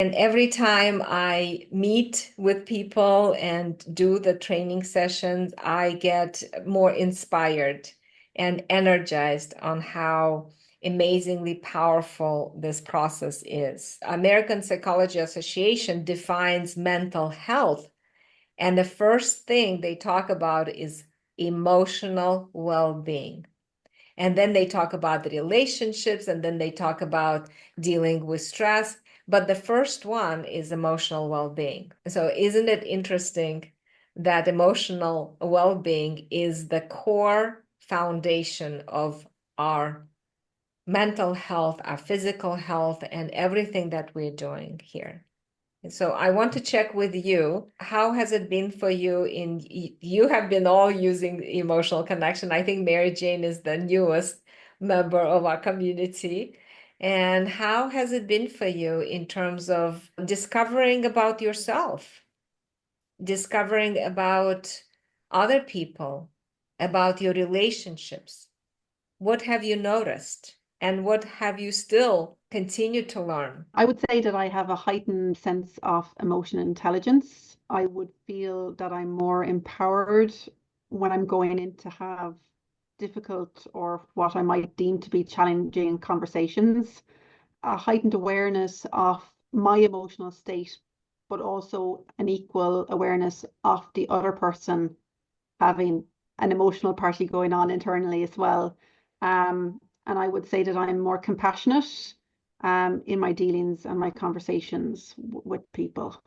And every time I meet with people and do the training sessions, I get more inspired and energized on how amazingly powerful this process is. American Psychology Association defines mental health, and the first thing they talk about is emotional well-being. And then they talk about the relationships, and then they talk about dealing with stress. But the first one is emotional well-being. So isn't it interesting that emotional well-being is the core foundation of our mental health, our physical health, and everything that we're doing here? So I want to check with you. How has it been for you you have been all using emotional connection. I think Mary Jane is the newest member of our community. And how has it been for you in terms of discovering about yourself, discovering about other people, about your relationships? What have you noticed? And what have you still continued to learn? I would say that I have a heightened sense of emotional intelligence. I would feel that I'm more empowered when I'm going in to have difficult or what I might deem to be challenging conversations. A heightened awareness of my emotional state, but also an equal awareness of the other person having an emotional party going on internally as well. And I would say that I'm more compassionate in my dealings and my conversations with people.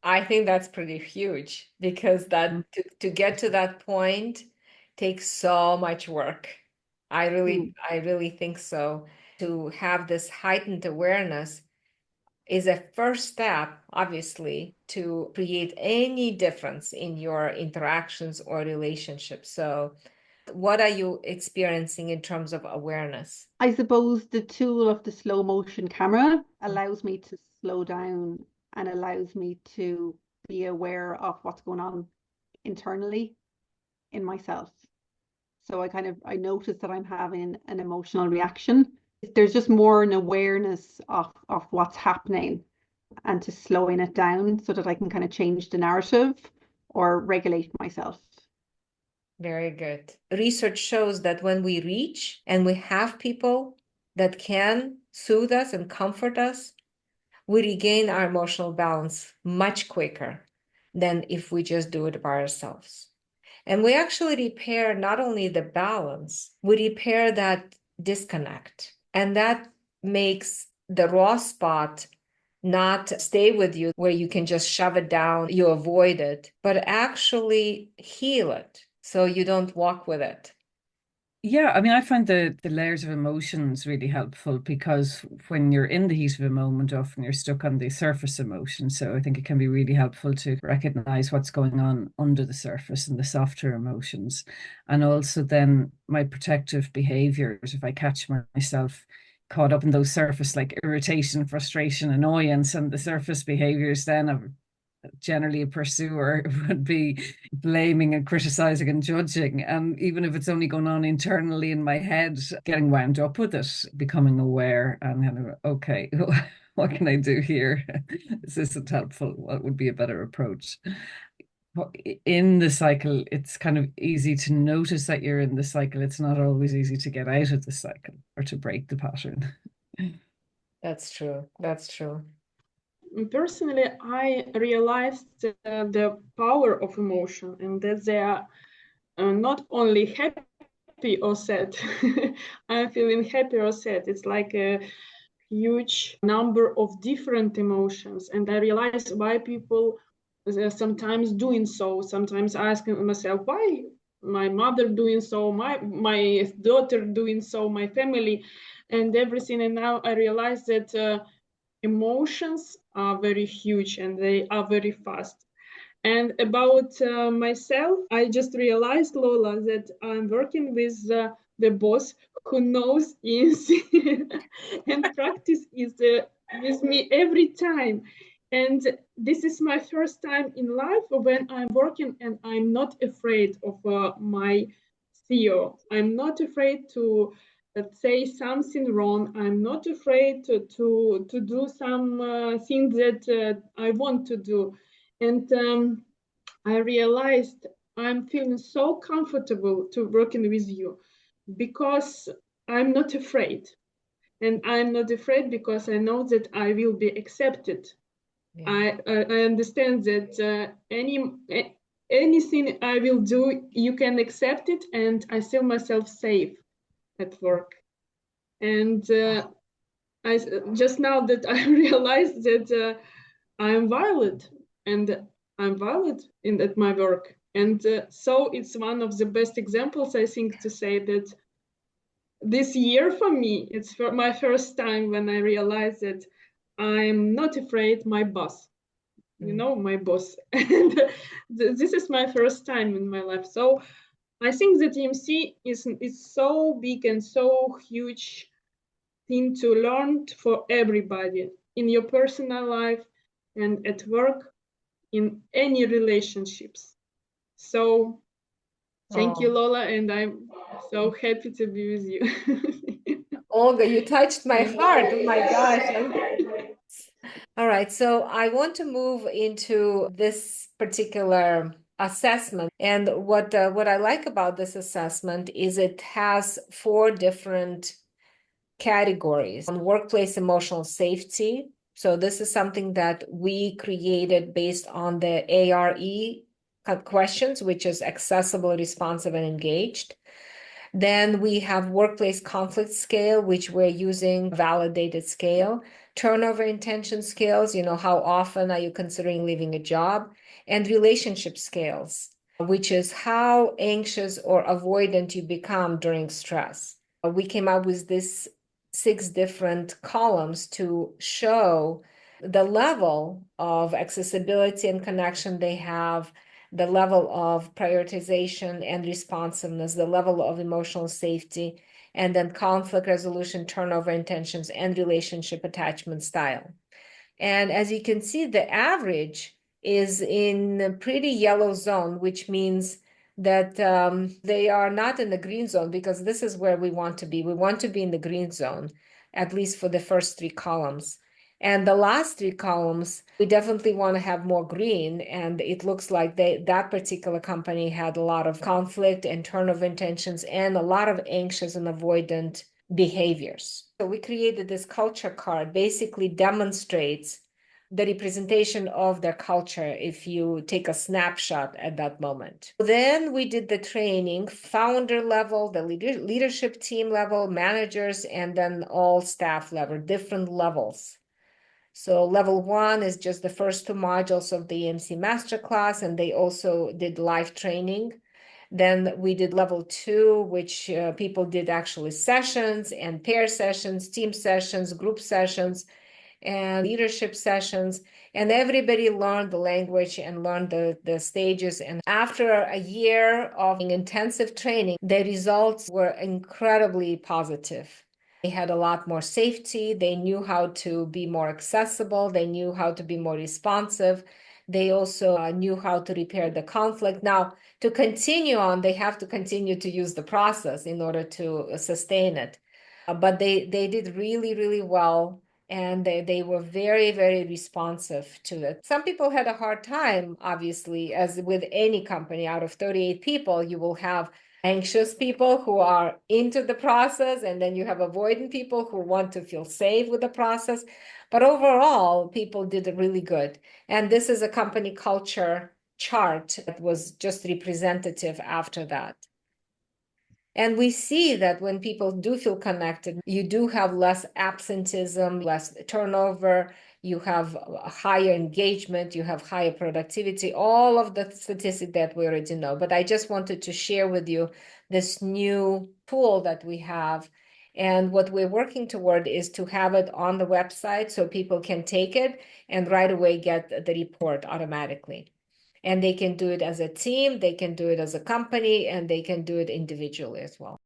I think that's pretty huge because Mm. to get to that point takes so much work. Mm. I really think so. To have this heightened awareness is a first step, obviously, to create any difference in your interactions or relationships. So, what are you experiencing in terms of awareness? I suppose the tool of the slow motion camera allows me to slow down and allows me to be aware of what's going on internally in myself. So I notice that I'm having an emotional reaction. There's just more an awareness of what's happening and to slowing it down so that I can kind of change the narrative or regulate myself. Very good. Research shows that when we reach and we have people that can soothe us and comfort us, we regain our emotional balance much quicker than if we just do it by ourselves. And we actually repair not only the balance, we repair that disconnect. And that makes the raw spot not stay with you where you can just shove it down, you avoid it, but actually heal it so you don't walk with it. Yeah, I mean, I find the layers of emotions really helpful because when you're in the heat of a moment, often you're stuck on the surface emotion. So I think it can be really helpful to recognize what's going on under the surface and the softer emotions. And also then my protective behaviors, if I catch myself caught up in those surface like irritation, frustration, annoyance, and the surface behaviors then of generally a pursuer would be blaming and criticizing and judging. And even if it's only going on internally in my head, getting wound up with it, becoming aware and kind of, okay, what can I do here? This isn't helpful. What would be a better approach? In the cycle, it's kind of easy to notice that you're in the cycle. It's not always easy to get out of the cycle or to break the pattern. That's true. That's true. Personally, I realized the power of emotion and that they are not only happy or sad. I'm feeling happy or sad. It's like a huge number of different emotions. And I realized why people sometimes doing so, sometimes asking myself, why my mother doing so, my daughter doing so, my family and everything. And now I realize that emotions are very huge and they are very fast. And about myself, I just realized, Lola, that I'm working with the boss who knows is and practice is with me every time. And this is my first time in life when I'm working and I'm not afraid of my CEO. I'm not afraid to say something wrong. I'm not afraid to do some things that I want to do. And I realized I'm feeling so comfortable to working with you because I'm not afraid. And I'm not afraid because I know that I will be accepted. Yeah. I understand that anything I will do, you can accept it, and I feel myself safe at work. And I just now that I realized that I'm valid, and I'm valid in at my work. And so it's one of the best examples, I think, to say that this year for me, it's for my first time when I realized that I'm not afraid my boss. You know, my boss. And this is my first time in my life. So I think that EMC is so big and so huge thing to learn for everybody in your personal life and at work, in any relationships. So thank you, Lola, and I'm so happy to be with you. Olga, you touched my heart. Oh my gosh. All right, so I want to move into this particular assessment. And what I like about this assessment is it has 4 different categories on workplace emotional safety. So this is something that we created based on the ARE questions, which is accessible, responsive, and engaged. Then we have workplace conflict scale, which we're using validated scale, turnover intention scales, how often are you considering leaving a job, and relationship scales, which is how anxious or avoidant you become during stress. We came up with this 6 different columns to show the level of accessibility and connection they have, the level of prioritization and responsiveness, the level of emotional safety, and then conflict resolution, turnover intentions, and relationship attachment style. And as you can see, the average is in a pretty yellow zone, which means that they are not in the green zone, because this is where we want to be. We want to be in the green zone, at least for the first 3 columns. And the last 3 columns, we definitely want to have more green. And it looks like that particular company had a lot of conflict and turnover intentions and a lot of anxious and avoidant behaviors. So we created this culture card, basically demonstrates the representation of their culture if you take a snapshot at that moment. Then we did the training, founder level, the leadership team level, managers, and then all staff level, different levels. So level 1 is just the first 2 modules of the EMC masterclass, and they also did live training. Then we did level 2, which people did actually sessions and pair sessions, team sessions, group sessions, and leadership sessions. And everybody learned the language and learned the stages. And after a year of intensive training, the results were incredibly positive. They had a lot more safety. They knew how to be more accessible. They knew how to be more responsive. They also knew how to repair the conflict. Now, to continue on, they have to continue to use the process in order to sustain it. But they did really, really well. And they were very, very responsive to it. Some people had a hard time, obviously, as with any company. Out of 38 people, you will have anxious people who are into the process, and then you have avoidant people who want to feel safe with the process. But overall, people did really good. And this is a company culture chart that was just representative after that. And we see that when people do feel connected, you do have less absenteeism, less turnover, you have higher engagement, you have higher productivity, all of the statistics that we already know. But I just wanted to share with you this new tool that we have. And what we're working toward is to have it on the website so people can take it and right away get the report automatically. And they can do it as a team, they can do it as a company, and they can do it individually as well.